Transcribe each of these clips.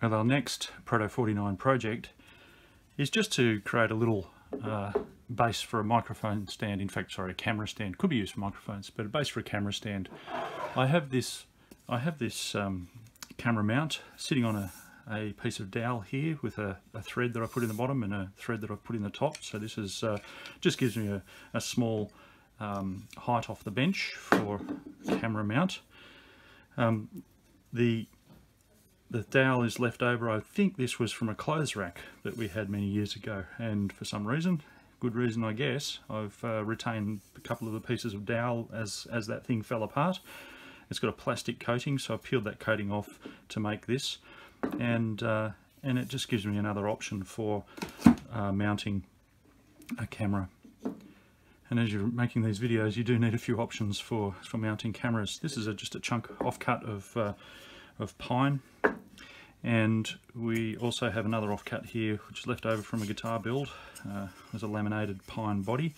Now the next Proto 49 project is just to create a little base for a microphone stand. In fact, sorry, a camera stand. Could be used for microphones, but a base for a camera stand. I have this camera mount sitting on a piece of dowel here with a thread that I put in the bottom and a thread that I've put in the top. So this is just gives me a small height off the bench for camera mount. The dowel is left over. I think this was from a clothes rack that we had many years ago, and for some reason, good reason I guess, I've retained a couple of the pieces of dowel as that thing fell apart. It's got a plastic coating, so I peeled that coating off to make this, and it just gives me another option for mounting a camera. And as you're making these videos, you do need a few options for mounting cameras. This is just a chunk offcut of pine, and we also have another offcut here which is left over from a guitar build. There's a laminated pine body,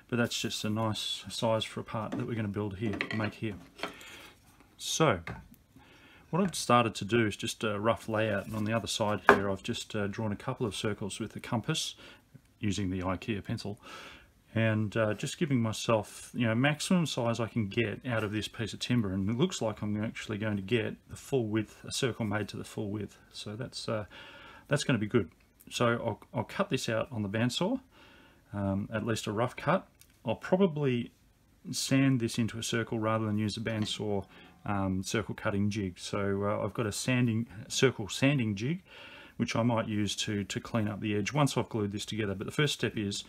but that's just a nice size for a part that we're going to make here. So what I've started to do is just a rough layout, and on the other side here I've just drawn a couple of circles with the compass using the IKEA pencil, and just giving myself, you know, maximum size I can get out of this piece of timber, and it looks like I'm actually going to get the full width, a circle made to the full width. So that's going to be good. So I'll cut this out on the bandsaw, at least a rough cut. I'll probably sand this into a circle rather than use a bandsaw circle cutting jig. So I've got a circle sanding jig which I might use to clean up the edge once I've glued this together. But the first step is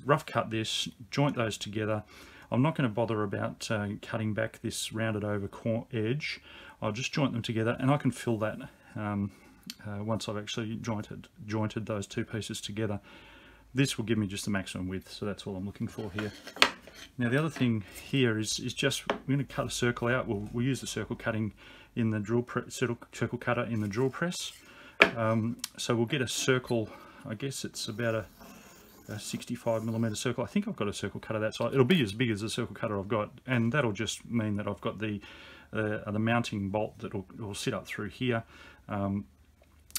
rough cut this, joint those together. I'm not going to bother about cutting back this rounded over edge. I'll just joint them together, and I can fill that once I've actually jointed those two pieces together. This will give me just the maximum width, so that's all I'm looking for here. Now the other thing here is just we're going to cut a circle out. We'll use the circle cutting in the circle cutter in the drill press. So we'll get a circle. I guess it's about a 65mm circle. I think I've got a circle cutter that size. It'll be as big as the circle cutter I've got, and that'll just mean that I've got the mounting bolt that will sit up through here,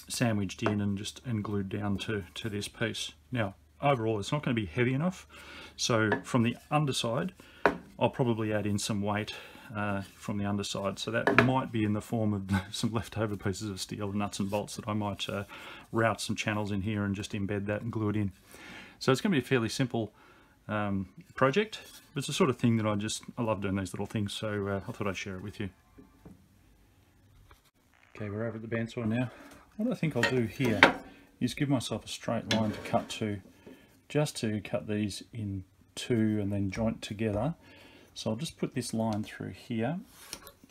sandwiched in and glued down to this piece. Now overall it's not going to be heavy enough, so from the underside I'll probably add in some weight from the underside. So that might be in the form of some leftover pieces of steel and nuts and bolts that I might route some channels in here and just embed that and glue it in. So it's going to be a fairly simple project, but it's the sort of thing that I love doing these little things, so I thought I'd share it with you. Okay, we're over at the bandsaw now. What I think I'll do here is give myself a straight line to cut to, just to cut these in two and then joint together. So I'll just put this line through here.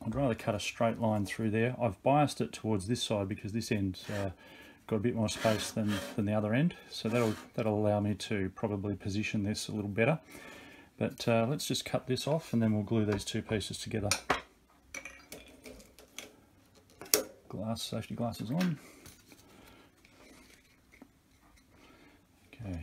I'd rather cut a straight line through there. I've biased it towards this side because this end's got a bit more space than the other end, so that'll allow me to probably position this a little better. But let's just cut this off, and then we'll glue these two pieces together. Safety glasses on. Okay.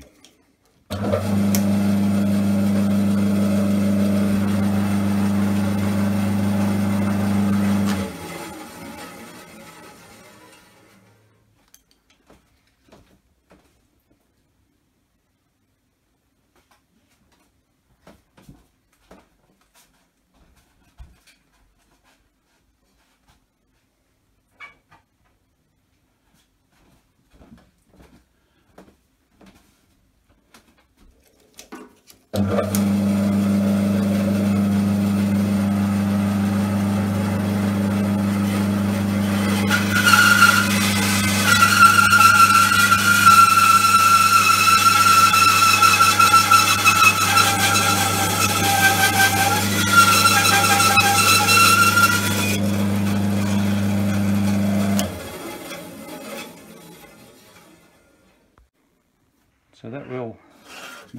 So that will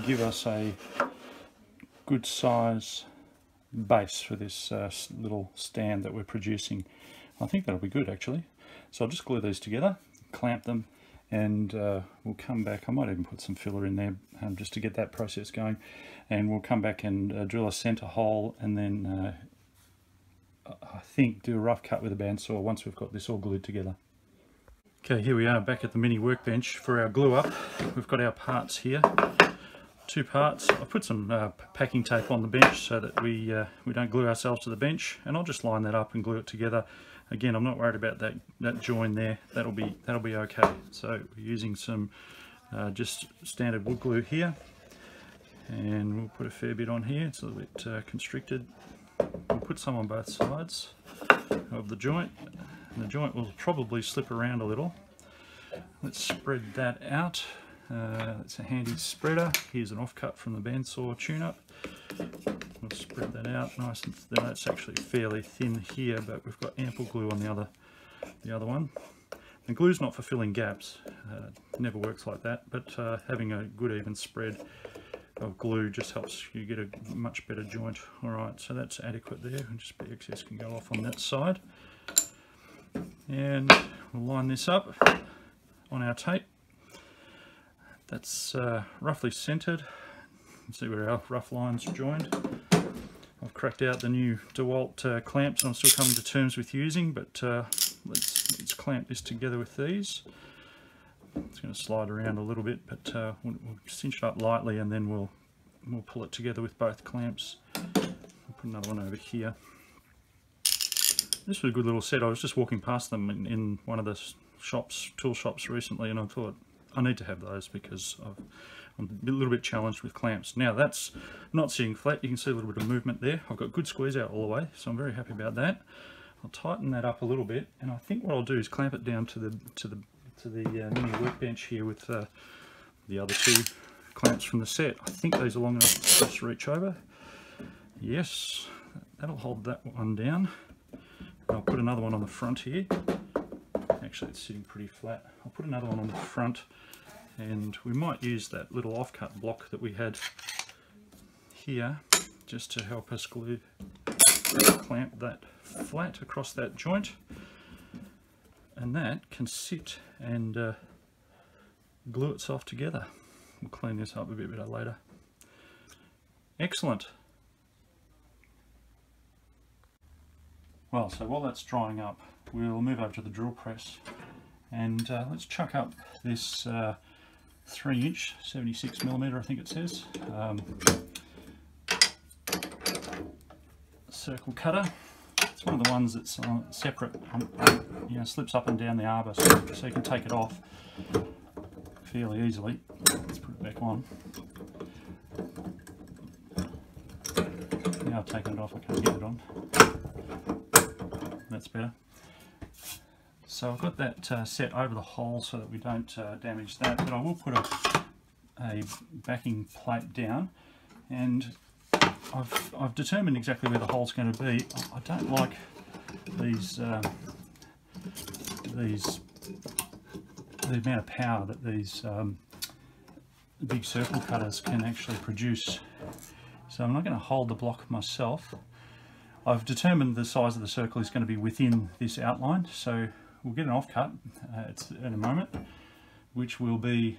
give us a good size base for this little stand that we're producing. I think that'll be good actually. So I'll just glue these together, clamp them, and we'll come back. I might even put some filler in there just to get that process going, and we'll come back and drill a center hole, and then I think do a rough cut with a bandsaw once we've got this all glued together. Okay, here we are back at the mini workbench for our glue up. We've got our parts here, 2 parts. I put some packing tape on the bench so that we don't glue ourselves to the bench, and I'll just line that up and glue it together. Again, I'm not worried about that join there. That'll be okay. So we're using some just standard wood glue here, and we'll put a fair bit on here. It's a little bit constricted. We'll put some on both sides of the joint. And the joint will probably slip around a little. Let's spread that out. It's a handy spreader. Here's an offcut from the bandsaw tune-up. We'll spread that out nice and thin. That's actually fairly thin here, but we've got ample glue on the other one. The glue's not for filling gaps. It never works like that, but having a good even spread of glue just helps you get a much better joint. Alright, so that's adequate there, and just the excess can go off on that side. And we'll line this up on our tape. That's roughly centered. You can see where our rough lines joined. I've cracked out the new DeWalt clamps I'm still coming to terms with using, but let's clamp this together with these. It's going to slide around a little bit, but we'll cinch it up lightly, and then we'll pull it together with both clamps. I'll put another one over here. This was a good little set. I was just walking past them in one of the tool shops recently, and I thought I need to have those because I'm a little bit challenged with clamps. Now that's not sitting flat. You can see a little bit of movement there. I've got good squeeze out all the way, so I'm very happy about that. I'll tighten that up a little bit, and I think what I'll do is clamp it down to the mini workbench here with the other 2 clamps from the set. I think these are long enough to just reach over. Yes, that'll hold that one down. I'll put another one on the front here. Actually, it's sitting pretty flat. I'll put another one on the front, and we might use that little offcut block that we had here just to help us clamp that flat across that joint, and that can sit and glue itself together. We'll clean this up a bit better later. Excellent. Well, so while that's drying up, we'll move over to the drill press, and let's chuck up this 3-inch, 76mm I think it says, circle cutter. It's one of the ones that's separate, you know, slips up and down the arbor, so you can take it off fairly easily. Let's put it back on. Now I've taken it off, I can't get it on. That's better. So I've got that set over the hole so that we don't damage that, but I will put a backing plate down, and I've determined exactly where the hole's going to be. I don't like the amount of power that these big circle cutters can actually produce. So I'm not going to hold the block myself. I've determined the size of the circle is going to be within this outline, so we'll get an offcut in a moment, which will be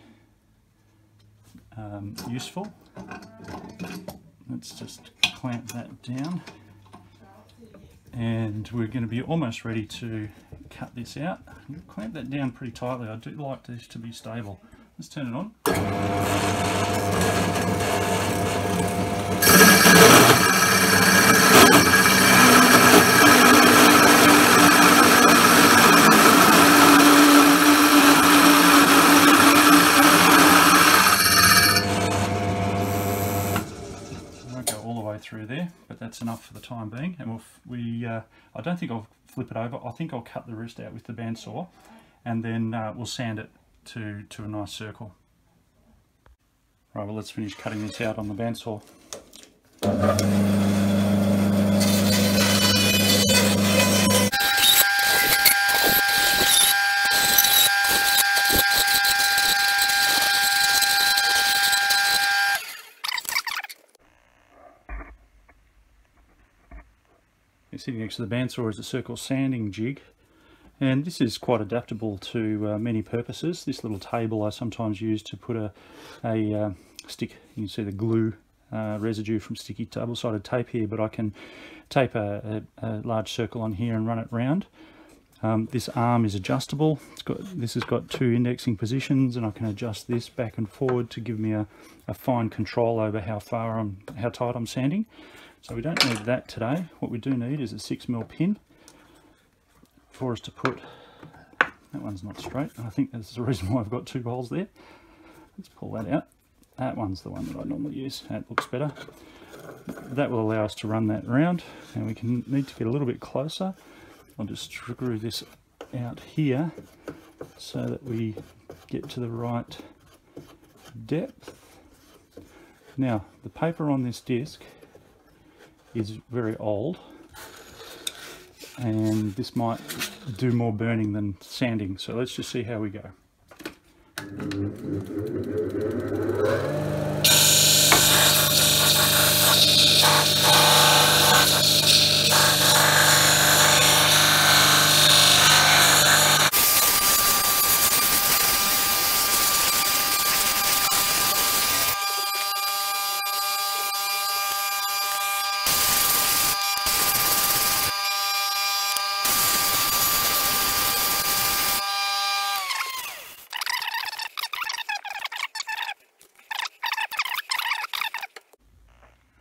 useful. Let's just clamp that down, and we're going to be almost ready to cut this out. Clamp that down pretty tightly. I do like this to be stable. Let's turn it on. Through there, but that's enough for the time being, and I don't think I'll flip it over. I think I'll cut the rest out with the bandsaw, and then we'll sand it to a nice circle. Right, well, let's finish cutting this out on the bandsaw. Sitting next to the bandsaw is a circle sanding jig, and this is quite adaptable to many purposes. This little table I sometimes use to put a stick. You can see the glue residue from sticky double-sided tape here, but I can tape a large circle on here and run it round. This arm is adjustable. This has got 2 indexing positions, and I can adjust this back and forward to give me a fine control over how tight I'm sanding. So we don't need that today. What we do need is a 6mm pin for us to put. That one's not straight, and I think that's the reason why I've got 2 holes there. Let's pull that out. That one's the one that I normally use. That looks better. That will allow us to run that round, and we need to get a little bit closer. I'll just screw this out here so that we get to the right depth. Now, the paper on this disc is very old, and this might do more burning than sanding, so let's just see how we go.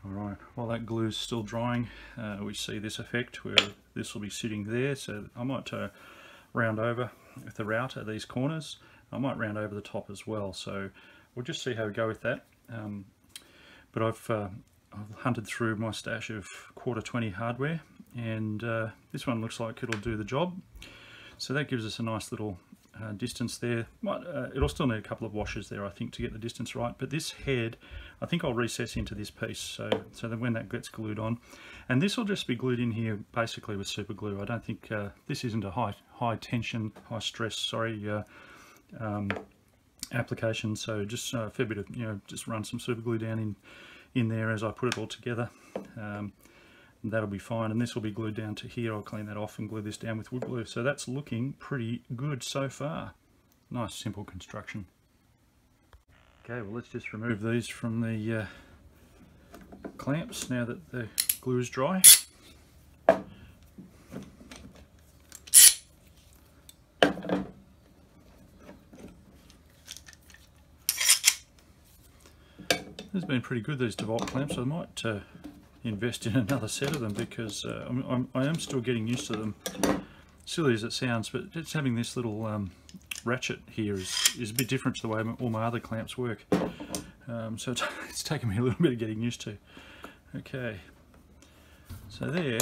Alright, while that glue is still drying, we see this effect where this will be sitting there, so I might round over with the router these corners. I might round over the top as well, so we'll just see how we go with that. But I've hunted through my stash of 1/4-20 hardware, and this one looks like it'll do the job. So that gives us a nice little distance there. It'll still need a couple of washes there, I think, to get the distance right, but this head I think I'll recess into this piece so that when that gets glued on, and this will just be glued in here basically with super glue. I don't think this isn't a high tension, high stress, application, so just a fair bit of, just run some super glue down in there as I put it all together. That'll be fine, and this will be glued down to here. I'll clean that off and glue this down with wood glue. So that's looking pretty good so far. Nice simple construction. Okay, well, let's just remove these from the clamps now that the glue is dry. These have been pretty good, these DeWalt clamps. I might invest in another set of them, because I am still getting used to them. Silly as it sounds, but just having this little ratchet here is a bit different to the way all my other clamps work. So it's taken me a little bit of getting used to. Okay, so there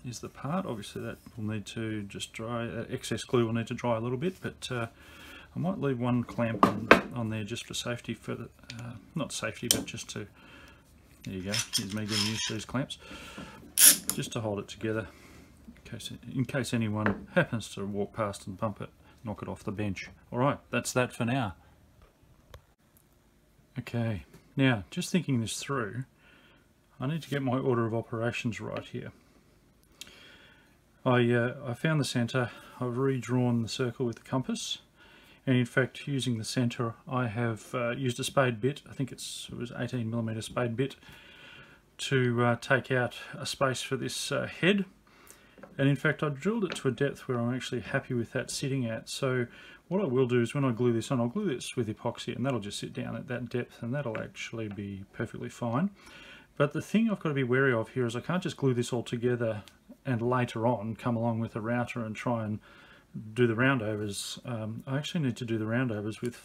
is the part. Obviously that will need to just dry, excess glue will need to dry a little bit, but I might leave one clamp on there just for safety, for the, not safety, but just to, there you go, here's me getting used to these clamps, just to hold it together in case anyone happens to walk past and bump it, knock it off the bench. Alright, that's that for now. Okay, now just thinking this through, I need to get my order of operations right here. I found the centre, I've redrawn the circle with the compass, and in fact, using the centre, I have used a spade bit. I think it was 18mm spade bit to take out a space for this head. And in fact, I drilled it to a depth where I'm actually happy with that sitting at. So what I will do is when I glue this on, I'll glue this with epoxy, and that'll just sit down at that depth, and that'll actually be perfectly fine. But the thing I've got to be wary of here is I can't just glue this all together and later on come along with a router and try and do the roundovers. I actually need to do the roundovers with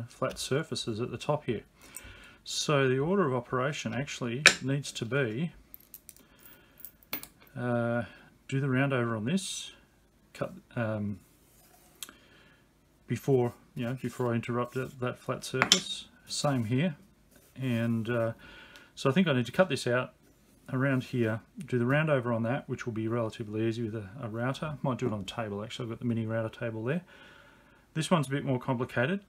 flat surfaces at the top here. So the order of operation actually needs to be do the roundover on this, cut before I interrupt that flat surface. Same here, and so I think I need to cut this out around here, do the roundover on that, which will be relatively easy with a router. Might do it on a table actually. I've got the mini router table there. This one's a bit more complicated.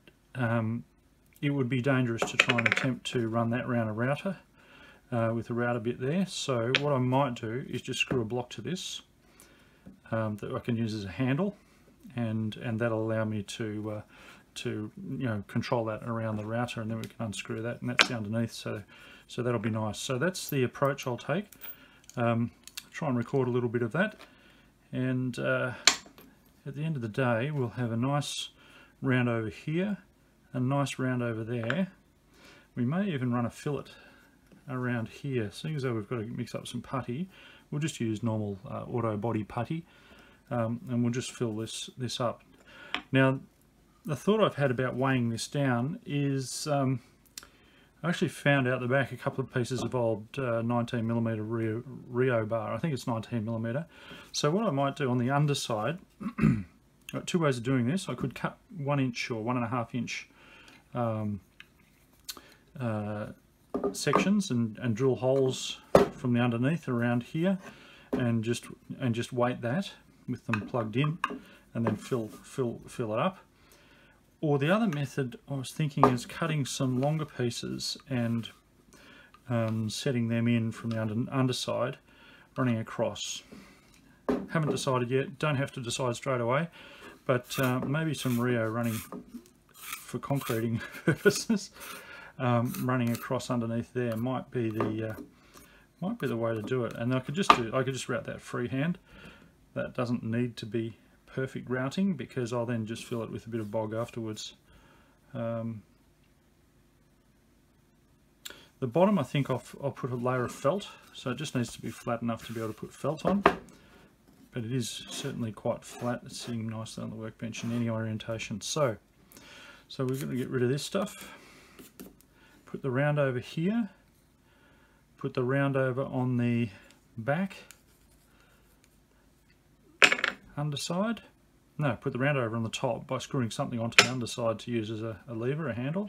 It would be dangerous to try and attempt to run that round a router with a router bit there. So what I might do is just screw a block to this that I can use as a handle, and that'll allow me to control that around the router, and then we can unscrew that, and that's underneath. So that'll be nice. So that's the approach I'll take. Try and record a little bit of that, and at the end of the day we'll have a nice round over here, a nice round over there. We may even run a fillet around here. Seeing as though we've got to mix up some putty, we'll just use normal auto body putty, and we'll just fill this up. Now, the thought I've had about weighing this down is I actually found out the back a couple of pieces of old 19mm Rio bar. I think it's 19mm. So what I might do on the underside, got two ways of doing this. I could cut 1 inch or 1.5 inch sections and drill holes from the underneath around here, and just weight that with them plugged in, and then fill it up. Or the other method I was thinking is cutting some longer pieces and setting them in from the underside, running across. Haven't decided yet, don't have to decide straight away, but maybe some Rio running for concreting purposes, running across underneath there might be the way to do it. And I could just route that freehand. That doesn't need to be perfect routing, because I'll then just fill it with a bit of bog afterwards. The bottom, I think I'll put a layer of felt, so it just needs to be flat enough to be able to put felt on, but it is certainly quite flat. It's sitting nicely on the workbench in any orientation. So we're going to get rid of this stuff, put the round over here, put the round over on the back underside. No, put the round over on the top by screwing something onto the underside to use as a lever, a handle.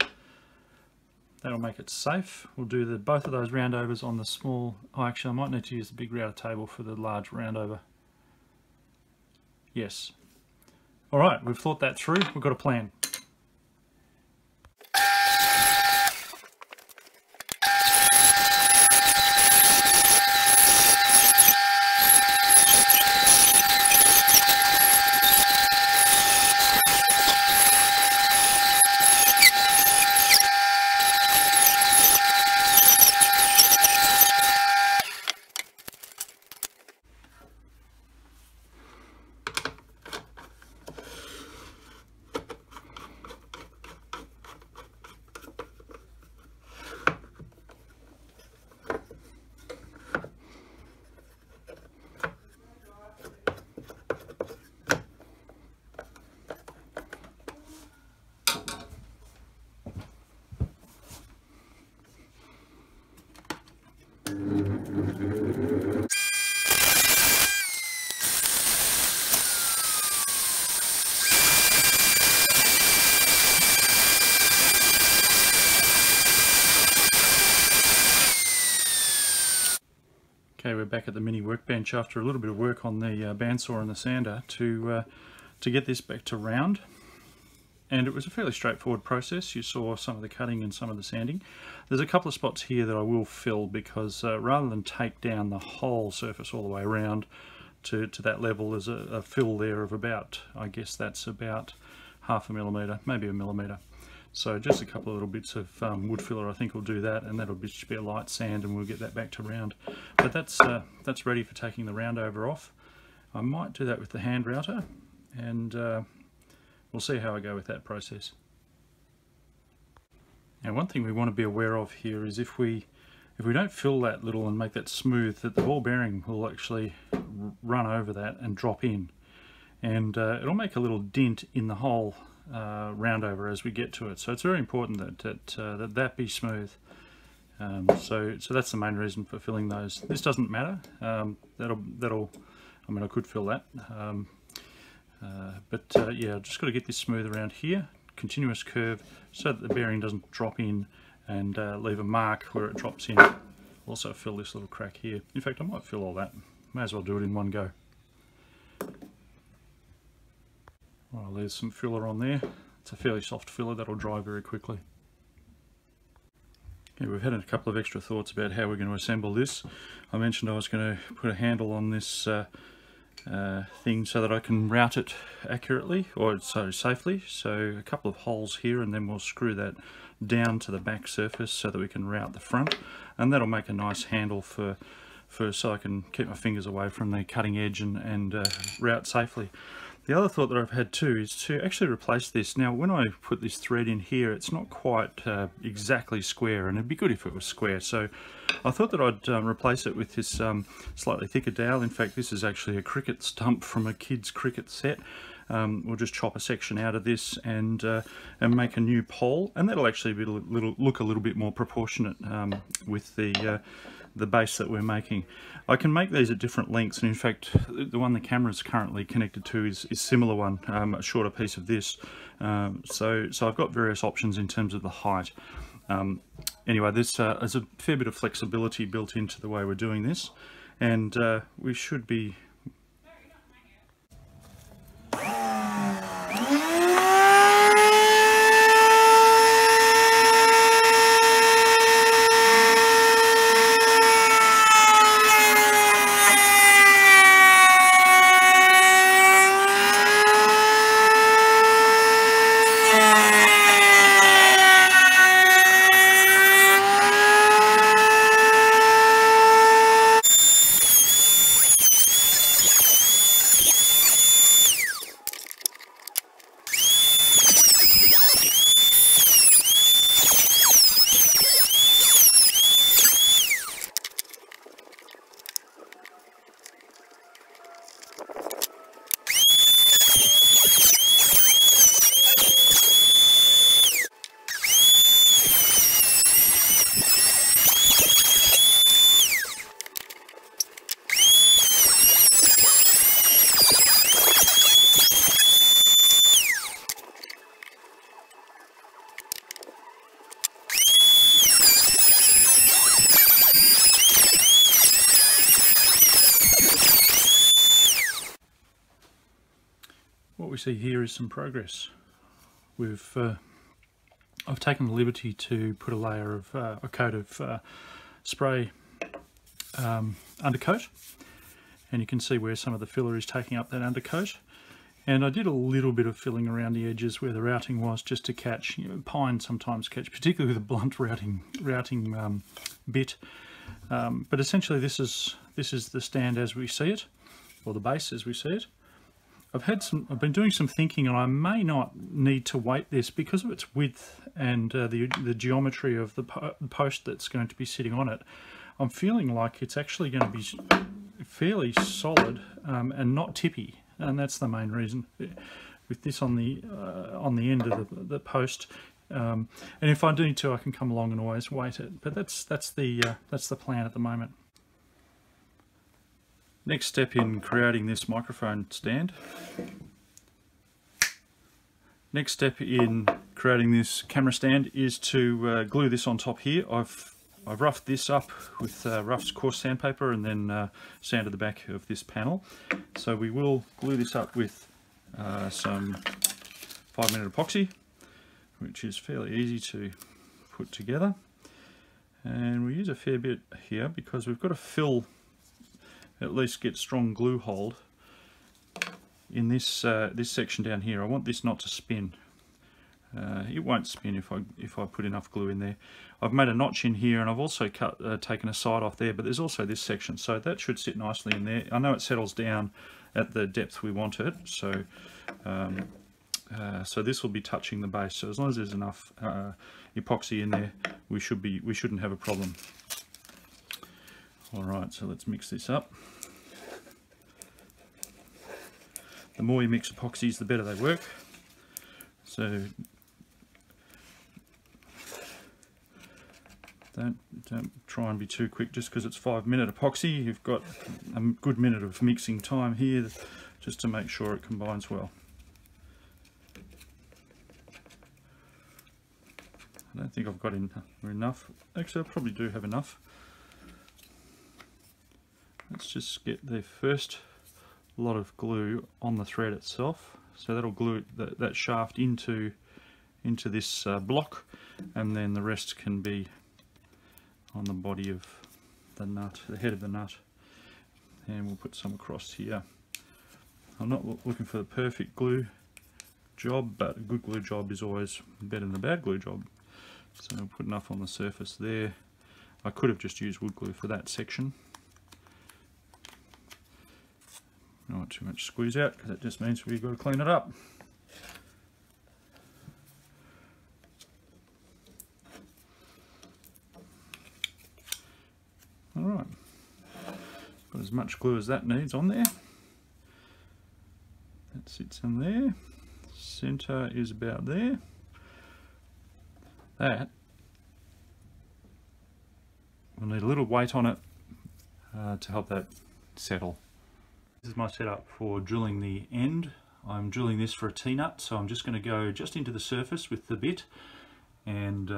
That'll make it safe. We'll do both of those round overs on the small. Oh, actually I might need to use the big router table for the large round over. Yes. Alright, we've thought that through. We've got a plan. Okay, we're back at the mini workbench after a little bit of work on the bandsaw and the sander to get this back to round. And it was a fairly straightforward process. You saw some of the cutting and some of the sanding. There's a couple of spots here that I will fill, because rather than take down the whole surface all the way around to that level, there's a fill there of about, I guess that's about 0.5 millimetre, maybe 1 millimetre. So just a couple of little bits of wood filler I think will do that, and that'll just be a light sand and we'll get that back to round. But that's ready for taking the round over off. I might do that with the hand router, and we'll see how I go with that process. Now, one thing we want to be aware of here is if we don't fill that little and make that smooth, that the ball bearing will actually run over that and drop in, and it'll make a little dent in the whole round over as we get to it. So it's very important that be smooth. So that's the main reason for filling those. This doesn't matter. That'll. I mean, I could fill that. Yeah, I've just got to get this smooth around here, continuous curve, so that the bearing doesn't drop in and leave a mark where it drops in. Also fill this little crack here. In fact, I might fill all that. May as well do it in one go. Well, there's some filler on there. It's a fairly soft filler that'll dry very quickly. Okay, we've had a couple of extra thoughts about how we're going to assemble this. I mentioned I was going to put a handle on this thing so that I can route it accurately, or so safely. So a couple of holes here, and then we'll screw that down to the back surface so that we can route the front, and that'll make a nice handle so I can keep my fingers away from the cutting edge and route safely. The other thought that I've had too is to actually replace this. Now when I put this thread in here, it's not quite exactly square, and it'd be good if it was square, so I thought that I'd replace it with this slightly thicker dowel. In fact, this is actually a cricket stump from a kid's cricket set. We'll just chop a section out of this and make a new pole, and that'll actually be look a little bit more proportionate with the base that we're making. I can make these at different lengths, and in fact the one the camera is currently connected to is a similar one, a shorter piece of this. So I've got various options in terms of the height. Anyway, there's a fair bit of flexibility built into the way we're doing this, and we should be what we see here is some progress. I've taken the liberty to put a layer of a coat of spray undercoat, and you can see where some of the filler is taking up that undercoat. And I did a little bit of filling around the edges where the routing was, just to catch, pine sometimes catch, particularly with a blunt routing bit. But essentially this is the stand as we see it, or the base as we see it. I've been doing some thinking, and I may not need to weight this because of its width and the geometry of the post that's going to be sitting on it. I'm feeling like it's actually going to be fairly solid and not tippy, and that's the main reason. With this on the end of the post, and if I do need to, I can come along and always weight it. But that's the plan at the moment. Next step in creating this microphone stand. Next step in creating this camera stand is to glue this on top here. I've roughed this up with rough coarse sandpaper and then sanded the back of this panel. So we will glue this up with some 5-minute epoxy, which is fairly easy to put together. And we use a fair bit here because we've got to fill, at least get strong glue hold in this this section down here. I want this not to spin. It won't spin if I put enough glue in there. I've made a notch in here, and I've also taken a side off there, but there's also this section, so that should sit nicely in there. I know it settles down at the depth we want it, so so this will be touching the base. So as long as there's enough epoxy in there, we shouldn't have a problem. All right, so let's mix this up. The more you mix epoxies, the better they work. So don't try and be too quick just because it's 5-minute epoxy. You've got a good minute of mixing time here just to make sure it combines well. I don't think I've got enough. Actually, I probably do have enough. Let's just get the first lot of glue on the thread itself. So that'll glue that shaft into this block, and then the rest can be on the body of the nut, the head of the nut. And we'll put some across here. I'm not looking for the perfect glue job, but a good glue job is always better than a bad glue job. So I'll put enough on the surface there. I could have just used wood glue for that section. Don't want too much squeeze out because that just means we've got to clean it up. Alright, got as much glue as that needs on there. That sits in there. Centre is about there. That will need a little weight on it to help that settle. This is my setup for drilling the end. I'm drilling this for a T-nut, so I'm just going to go just into the surface with the bit, and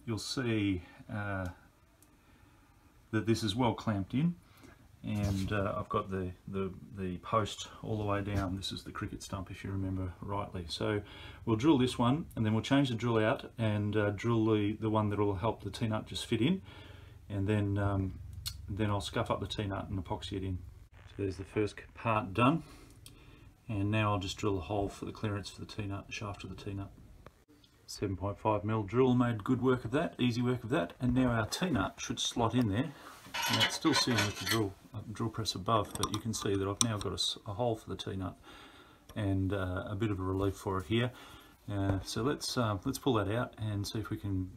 you'll see that this is well clamped in, and I've got the post all the way down. This is the cricket stump, if you remember rightly. So we'll drill this one, and then we'll change the drill out and drill the one that will help the T-nut just fit in, and then I'll scuff up the T-nut and epoxy it in. So there's the first part done, and now I'll just drill a hole for the clearance for the T-nut, shaft of the T-nut. 7.5mm drill made good work of that, easy work of that, and now our T-nut should slot in there. And it's still sitting with the drill press above, but you can see that I've now got a hole for the T-nut and a bit of a relief for it here. So let's pull that out and see if we can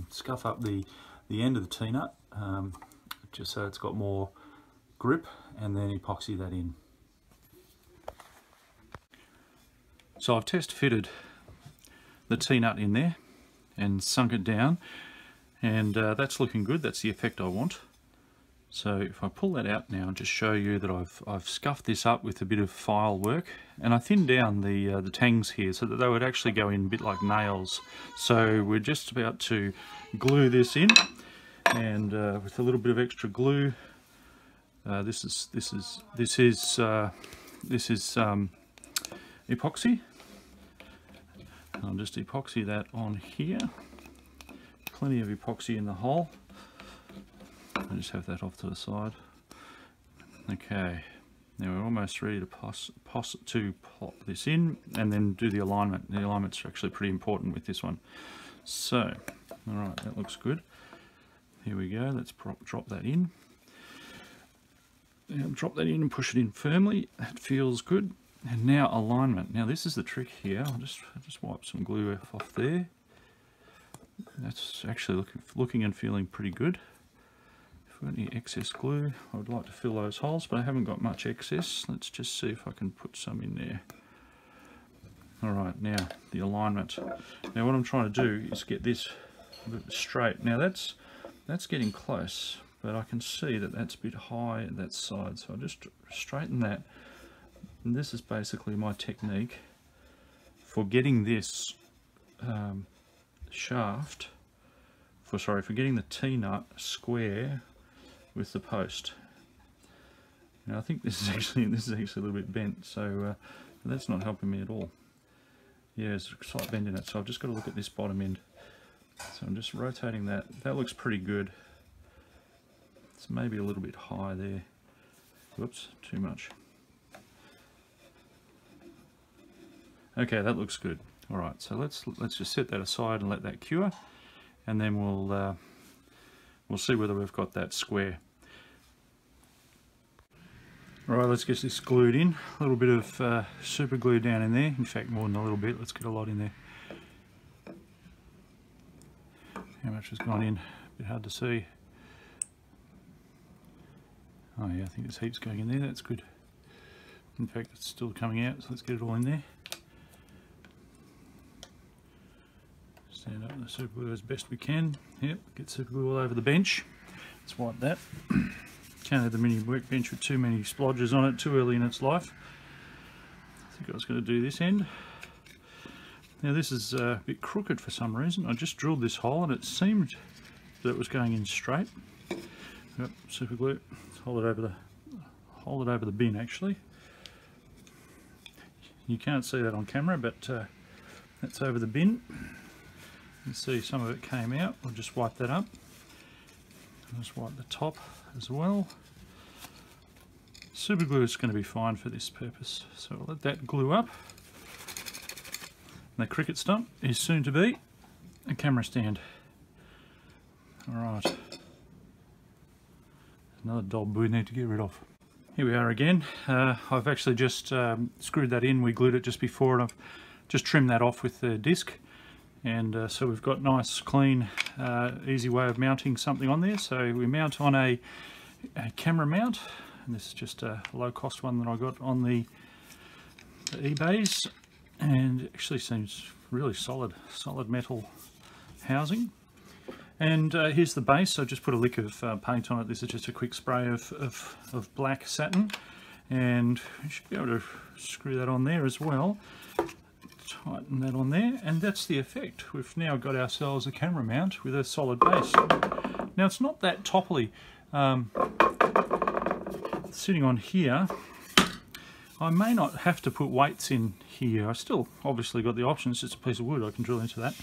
scuff up the end of the T-nut, just so it's got more grip, and then epoxy that in. So I've test fitted the T-nut in there and sunk it down, and that's looking good. That's the effect I want. So if I pull that out now and just show you that I've scuffed this up with a bit of file work, and I thinned down the tangs here so that they would actually go in a bit like nails. So we're just about to glue this in, and with a little bit of extra glue, this is epoxy. I'll just epoxy that on here. Plenty of epoxy in the hole. I'll just have that off to the side. Okay, now we're almost ready to plop this in and then do the alignment. The alignment's actually pretty important with this one. So, alright, that looks good. Here we go, let's drop that in. Now drop that in and push it in firmly. That feels good. And now alignment. Now this is the trick here. I'll just wipe some glue off there. That's actually looking and feeling pretty good. If we've got any excess glue, I would like to fill those holes, but I haven't got much excess. Let's just see if I can put some in there. Alright, now the alignment. Now what I'm trying to do is get this a bit straight. Now that's getting close, but I can see that that's a bit high at that side, so I'll just straighten that. And this is basically my technique for getting this for getting the T-nut square with the post. Now I think this is actually a little bit bent, so that's not helping me at all. Yeah, there's a slight bend in it, so I've just got to look at this bottom end. So I'm just rotating that. That looks pretty good. It's maybe a little bit high there. Whoops, too much. Okay, that looks good. All right, so let's just set that aside and let that cure, and then we'll see whether we've got that square. All right, let's get this glued in. A little bit of super glue down in there. In fact, more than a little bit. Let's get a lot in there. How much has gone in? A bit hard to see. Oh yeah, I think there's heaps going in there. That's good. In fact, it's still coming out, so let's get it all in there. Stand up the super glue as best we can. Yep, get super glue all over the bench. Let's wipe that. Can't have the mini workbench with too many splodges on it too early in its life. I think I was going to do this end. Now this is a bit crooked for some reason. I just drilled this hole and it seemed that it was going in straight. Yep, super glue. Let's hold it over the bin actually. You can't see that on camera, but that's over the bin. You can see some of it came out. We'll just wipe that up. I'll just wipe the top as well. Super glue is going to be fine for this purpose, so I'll let that glue up. And the cricket stump is soon to be a camera stand. Alright. Another dob we need to get rid of. Here we are again. I've actually just screwed that in. We glued it just before, and I've just trimmed that off with the disc. And so we've got nice, clean, easy way of mounting something on there. So we mount on a camera mount, and this is just a low-cost one that I got on the eBays, and it actually seems really solid metal housing. And here's the base. So just put a lick of paint on it. This is just a quick spray of black satin, and we should be able to screw that on there as well. Tighten that on there, and that's the effect. We've now got ourselves a camera mount with a solid base. Now it's not that topply. Sitting on here, I may not have to put weights in here. I still obviously got the option. It's just a piece of wood, I can drill into that.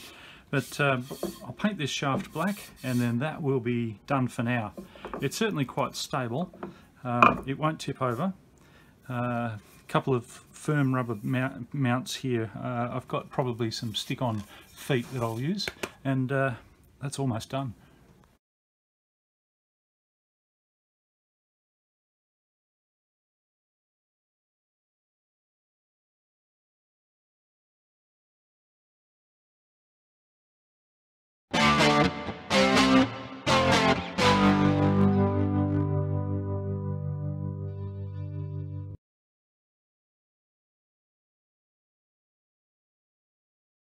But I'll paint this shaft black, and then that will be done for now. It's certainly quite stable. It won't tip over. A couple of firm rubber mounts here. I've got probably some stick-on feet that I'll use, and that's almost done.